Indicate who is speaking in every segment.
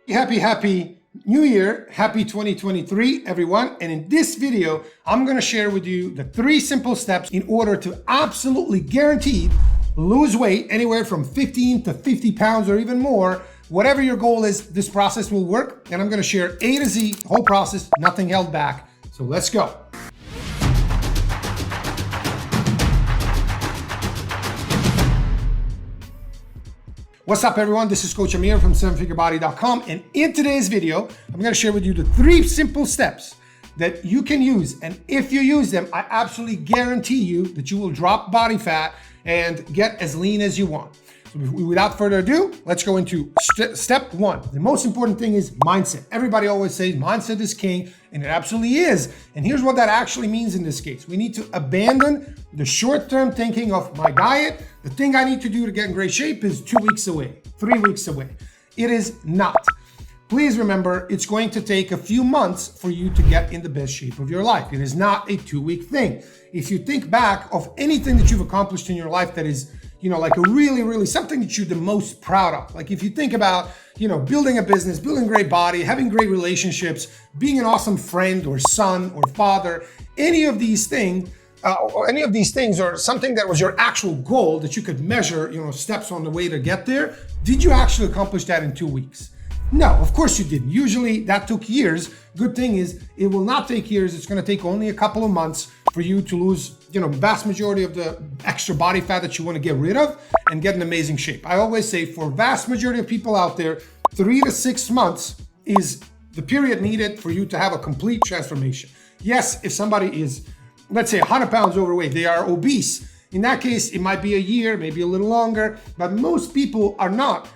Speaker 1: Happy New Year. Happy 2023, everyone. And in this video, I'm going to share with you the 3 simple steps in order to absolutely guaranteed lose weight anywhere from 15 to 50 pounds or even more. Whatever your goal is, this process will work. And I'm going to share A to Z, the whole process, nothing held back. So let's go. What's up, everyone? This is Coach Amir from 7figurebody.com. And in today's video, I'm going to share with you the 3 simple steps that you can use. And if you use them, I absolutely guarantee you that you will drop body fat and get as lean as you want. So without further ado, let's go into step 1. The most important thing is mindset. Everybody always says mindset is king, and it absolutely is. And here's what that actually means in this case. We need to abandon the short-term thinking of my diet. The thing I need to do to get in great shape is 2 weeks away, 3 weeks away. It is not. Please remember, it's going to take a few months for you to get in the best shape of your life. It is not a 2-week thing. If you think back of anything that you've accomplished in your life that is, like a really something that you're the most proud of. Like if you think about, building a business, building a great body, having great relationships, being an awesome friend or son or father, any of these things or something that was your actual goal that you could measure, steps on the way to get there. Did you actually accomplish that in 2 weeks? No, of course you didn't. Usually that took years. Good thing is it will not take years. It's going to take only a couple of months for you to lose, vast majority of the extra body fat that you want to get rid of and get in amazing shape. I always say for vast majority of people out there, 3 to 6 months is the period needed for you to have a complete transformation. Yes, if somebody is, let's say 100 pounds overweight, they are obese. In that case, it might be a year, maybe a little longer, but most people are not,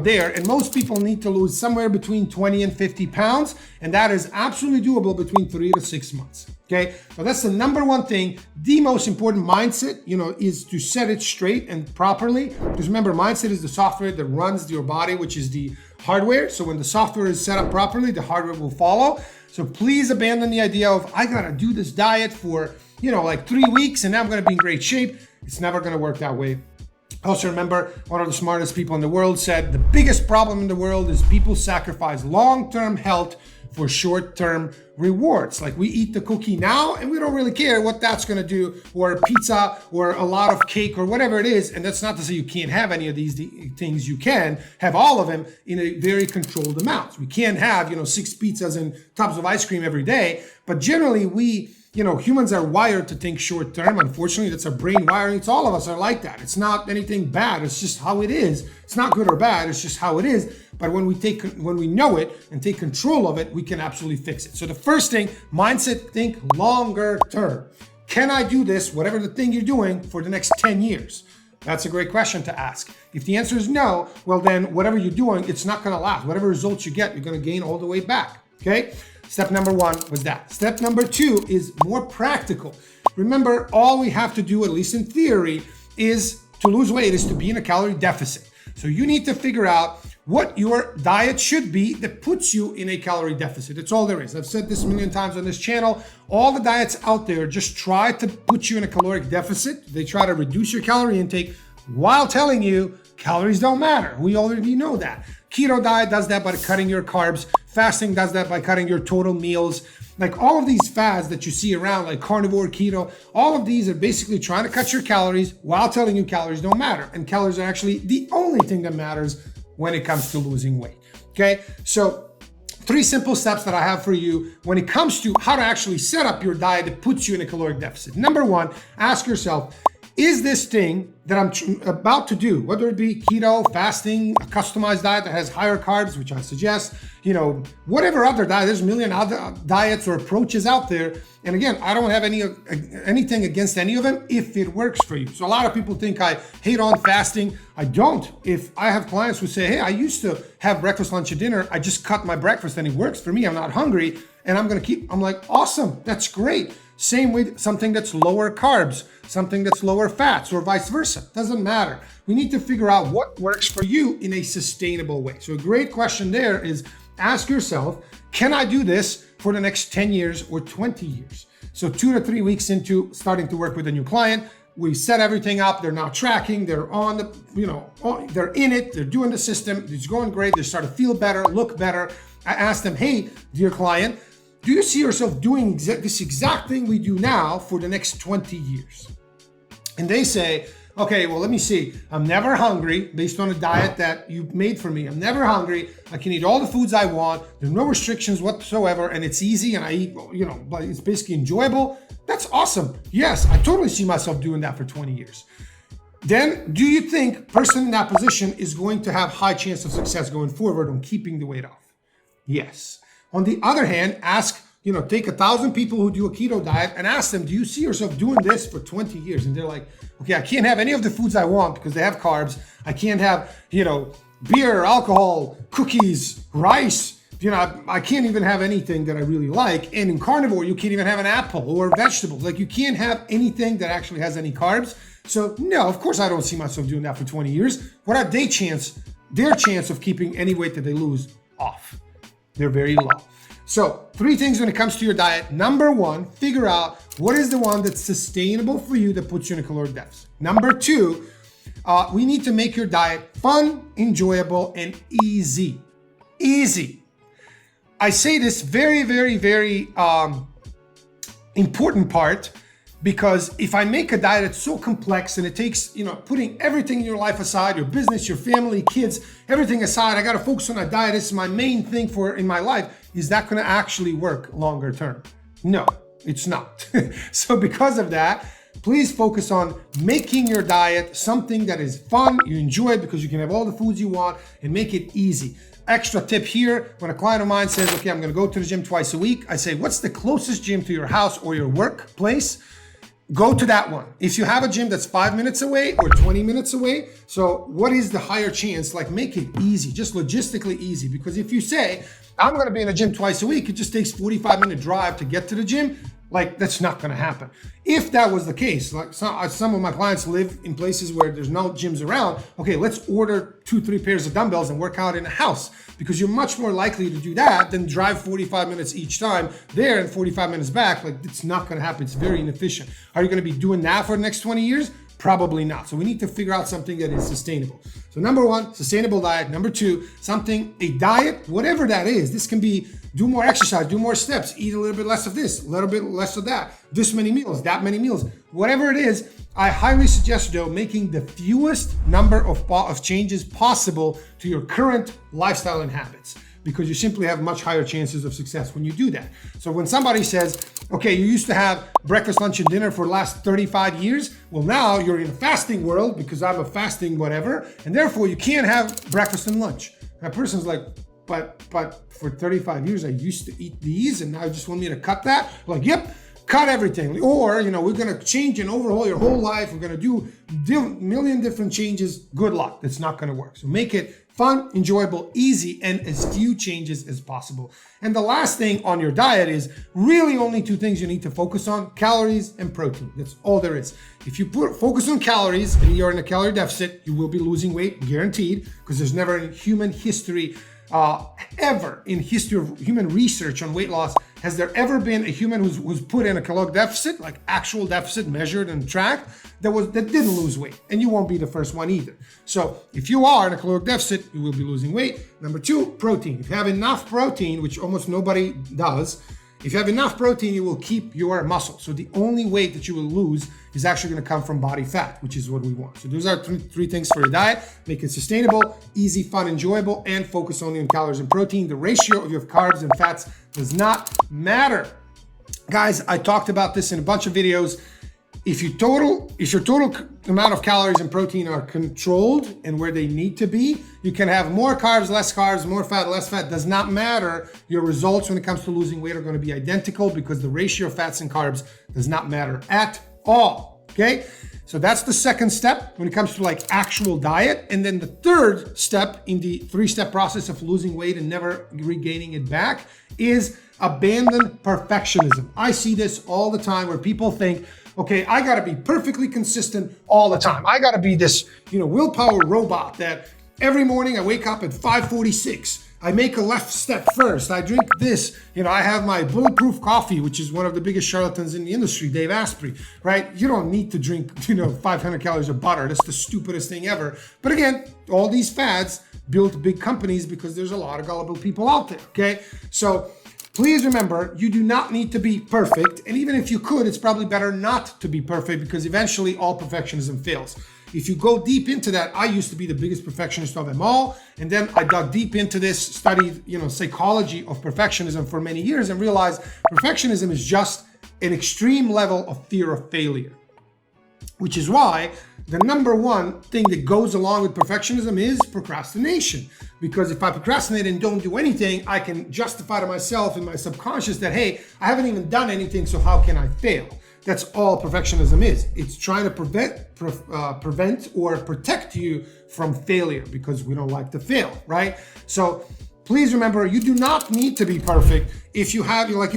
Speaker 1: there. And most people need to lose somewhere between 20 and 50 pounds. And that is absolutely doable between 3 to 6 months. Okay. So that's the number one thing. The most important mindset, is to set it straight and properly. Because remember, mindset is the software that runs your body, which is the hardware. So when the software is set up properly, the hardware will follow. So please abandon the idea of, I got to do this diet for, like 3 weeks and now I'm going to be in great shape. It's never going to work that way. Also remember, one of the smartest people in the world said, the biggest problem in the world is people sacrifice long-term health for short-term rewards. Like we eat the cookie now and we don't really care what that's going to do, or pizza or a lot of cake or whatever it is. And that's not to say you can't have any of these things. You can have all of them in a very controlled amount. We can't have, 6 pizzas and tubs of ice cream every day. But generally humans are wired to think short term. Unfortunately, that's our brain wiring. It's all of us are like that. It's not anything bad. It's just how it is. It's not good or bad. It's just how it is. But when we know it and take control of it, we can absolutely fix it. So the first thing, mindset, think longer term. Can I do this, whatever the thing you're doing, for the next 10 years? That's a great question to ask. If the answer is no, well then whatever you're doing, it's not going to last. Whatever results you get, you're going to gain all the way back. Okay? Step number 1 was that. Step number 2 is more practical. Remember, all we have to do, at least in theory, is to lose weight, is to be in a calorie deficit. So you need to figure out what your diet should be that puts you in a calorie deficit. That's all there is. I've said this a million times on this channel. All the diets out there just try to put you in a caloric deficit. They try to reduce your calorie intake while telling you calories don't matter. We already know that. Keto diet does that by cutting your carbs. Fasting does that by cutting your total meals. Like all of these fads that you see around, like carnivore, keto, all of these are basically trying to cut your calories while telling you calories don't matter. And calories are actually the only thing that matters when it comes to losing weight. Okay, so 3 simple steps that I have for you when it comes to how to actually set up your diet that puts you in a caloric deficit. Number 1, ask yourself, is this thing that I'm about to do, whether it be keto, fasting, a customized diet that has higher carbs, which I suggest, whatever other diet, there's a million other diets or approaches out there. And again, I don't have anything against any of them if it works for you. So a lot of people think I hate on fasting. I don't. If I have clients who say, hey, I used to have breakfast, lunch, and dinner. I just cut my breakfast and it works for me. I'm not hungry and I'm like, awesome. That's great. Same with something that's lower carbs, something that's lower fats, or vice versa. Doesn't matter. We need to figure out what works for you in a sustainable way. So a great question there is, ask yourself, can I do this for the next 10 years or 20 years? So 2 to 3 weeks into starting to work with a new client, We set everything up. They're now tracking. They're on the, they're in it. They're doing the system. It's going great. They start to feel better, look better. I asked them, hey, dear client, do you see yourself doing this exact thing we do now for the next 20 years? And they say, okay, well, let me see. I'm never hungry based on a diet that you made for me. I'm never hungry. I can eat all the foods I want. There's no restrictions whatsoever. And it's easy. And I eat, but it's basically enjoyable. That's awesome. Yes, I totally see myself doing that for 20 years. Then do you think person in that position is going to have high chance of success going forward on keeping the weight off? Yes. On the other hand, take 1,000 people who do a keto diet and ask them, do you see yourself doing this for 20 years? And they're like, okay, I can't have any of the foods I want because they have carbs. I can't have, beer, alcohol, cookies, rice. I can't even have anything that I really like. And in carnivore, you can't even have an apple or vegetables. Like you can't have anything that actually has any carbs. So no, of course I don't see myself doing that for 20 years. What are their chance of keeping any weight that they lose off? They're very low. So 3 things when it comes to your diet. Number 1, figure out what is the one that's sustainable for you that puts you in a caloric deficit. Number 2, we need to make your diet fun, enjoyable, and easy. Easy. I say this very, very, very important part because if I make a diet that's so complex and it takes, putting everything in your life aside, your business, your family, kids, everything aside, I got to focus on a diet. This is my main thing in my life. Is that going to actually work longer term? No, it's not. So because of that, please focus on making your diet something that is fun, you enjoy it because you can have all the foods you want and make it easy. Extra tip here, when a client of mine says, okay, I'm going to go to the gym twice a week, I say, what's the closest gym to your house or your workplace? Go to that one. If you have a gym that's 5 minutes away or 20 minutes away, so what is the higher chance? Like make it easy, just logistically easy. Because if you say, I'm gonna be in a gym twice a week, it just takes 45-minute drive to get to the gym, like that's not gonna happen. If that was the case, like some of my clients live in places where there's no gyms around, okay, let's order 2-3 pairs of dumbbells and work out in a house because you're much more likely to do that than drive 45 minutes each time there and 45 minutes back. Like it's not gonna happen, it's very inefficient. Are you gonna be doing that for the next 20 years? Probably not. So we need to figure out something that is sustainable. So number 1, sustainable diet. Number 2, a diet, whatever that is. This can be do more exercise, do more steps, eat a little bit less of this, a little bit less of that, this many meals, that many meals. Whatever it is, I highly suggest though making the fewest number of changes possible to your current lifestyle and habits, because you simply have much higher chances of success when you do that. So when somebody says, okay, you used to have breakfast, lunch, and dinner for the last 35 years. Well, now you're in a fasting world because I'm a fasting whatever, and therefore you can't have breakfast and lunch. That person's like, but for 35 years I used to eat these and now you just want me to cut that? Like, yep, cut everything. Or, we're gonna change and overhaul your whole life. We're gonna do a million different changes. Good luck, that's not gonna work. So make it fun, enjoyable, easy, and as few changes as possible. And the last thing on your diet is really only 2 things you need to focus on: calories and protein. That's all there is. If you focus on calories and you're in a calorie deficit, you will be losing weight, guaranteed, because there's never in human history, ever in history of human research on weight loss, has there ever been a human who's put in a caloric deficit, like actual deficit measured and tracked, that didn't lose weight? And you won't be the first one either. So if you are in a caloric deficit, you will be losing weight. Number 2, protein. If you have enough protein, which almost nobody does, if you have enough protein, you will keep your muscle. So the only weight that you will lose is actually going to come from body fat, which is what we want. So those are 3 things for your diet. Make it sustainable, easy, fun, enjoyable, and focus only on calories and protein. The ratio of your carbs and fats does not matter. Guys, I talked about this in a bunch of videos. If your total amount of calories and protein are controlled and where they need to be, you can have more carbs, more fat, less fat. Does not matter. Your results when it comes to losing weight are going to be identical because the ratio of fats and carbs does not matter at all. Okay? So that's the second step when it comes to like actual diet. And then the third step in the 3-step process of losing weight and never regaining it back is abandon perfectionism. I see this all the time where people think, okay, I gotta be perfectly consistent all the time. I gotta be this, willpower robot that every morning I wake up at 5:46. I make a left step first. I drink this. I have my bulletproof coffee, which is one of the biggest charlatans in the industry, Dave Asprey, right? You don't need to drink, 500 calories of butter. That's the stupidest thing ever. But again, all these fads built big companies because there's a lot of gullible people out there, okay? So please remember, you do not need to be perfect. And even if you could, it's probably better not to be perfect because eventually all perfectionism fails. If you go deep into that, I used to be the biggest perfectionist of them all. And then I dug deep into this, studied, psychology of perfectionism for many years and realized perfectionism is just an extreme level of fear of failure, which is why the number one thing that goes along with perfectionism is procrastination. Because if I procrastinate and don't do anything, I can justify to myself in my subconscious that, hey, I haven't even done anything, so how can I fail? That's all perfectionism is. It's trying to prevent or protect you from failure because we don't like to fail, right? So please remember, you do not need to be perfect. If you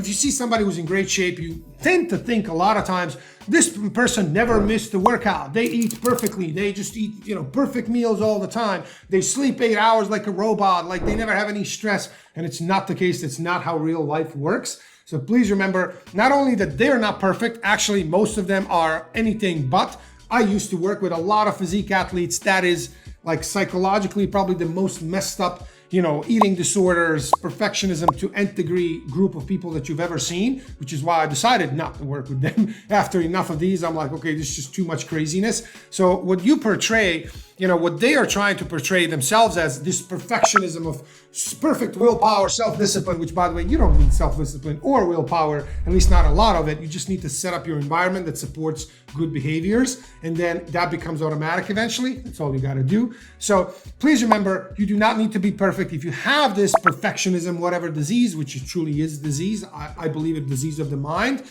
Speaker 1: see somebody who's in great shape, you tend to think a lot of times, this person never missed a workout. They eat perfectly. They just eat, perfect meals all the time. They sleep 8 hours like a robot, like they never have any stress. And it's not the case. That's not how real life works. So please remember, not only that they're not perfect, actually most of them are anything but. I used to work with a lot of physique athletes. That is like psychologically probably the most messed up, eating disorders, perfectionism to nth degree group of people that you've ever seen, which is why I decided not to work with them. After enough of these, I'm like, okay, this is just too much craziness. So what you portray, what they are trying to portray themselves as, this perfectionism of perfect willpower, self-discipline, which by the way, you don't need self-discipline or willpower, at least not a lot of it. You just need to set up your environment that supports good behaviors. And then that becomes automatic eventually. That's all you got to do. So please remember, you do not need to be perfect. If you have this perfectionism, whatever disease, which it truly is disease, I believe it's disease of the mind,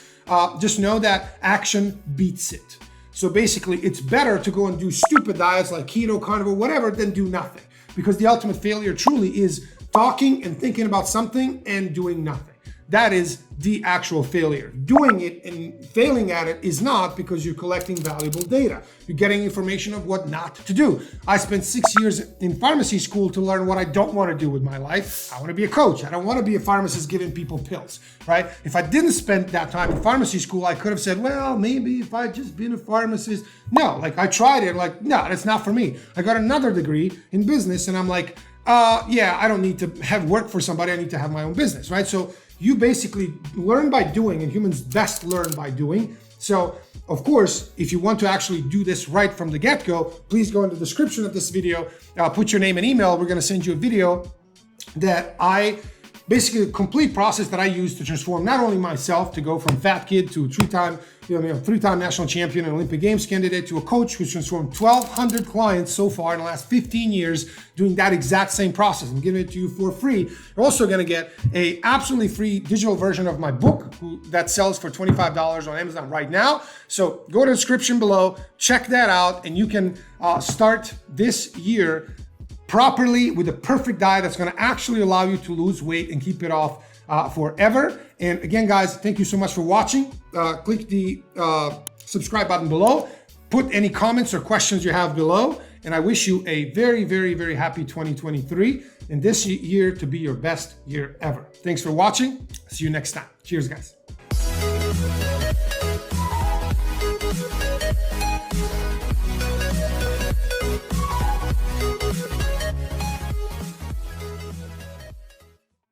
Speaker 1: just know that action beats it. So basically, it's better to go and do stupid diets like keto, carnivore, whatever, than do nothing. Because the ultimate failure truly is talking and thinking about something and doing nothing. That is the actual failure. Doing it and failing at it is not, because you're collecting valuable data. You're getting information of what not to do. I spent 6 years in pharmacy school to learn what I don't want to do with my life. I want to be a coach. I don't want to be a pharmacist giving people pills, right? If I didn't spend that time in pharmacy school, I could have said, well, maybe if I'd just been a pharmacist. No, I tried it. No, that's not for me. I got another degree in business and I'm like, I don't need to have work for somebody. I need to have my own business, right? So you basically learn by doing, and humans best learn by doing. So, of course, if you want to actually do this right from the get-go, please go in the description of this video, put your name and email. We're going to send you a video that basically a complete process that I use to transform not only myself to go from fat kid to three-time national champion and Olympic Games candidate to a coach who's transformed 1,200 clients so far in the last 15 years doing that exact same process. I'm giving it to you for free. You're also going to get a absolutely free digital version of my book that sells for $25 on Amazon right now. So go to the description below, check that out, and you can start this year properly with a perfect diet that's going to actually allow you to lose weight and keep it off forever. And again, guys, thank you so much for watching. Click the subscribe button below. Put any comments or questions you have below. And I wish you a very, very, very happy 2023 and this year to be your best year ever. Thanks for watching. See you next time. Cheers, guys.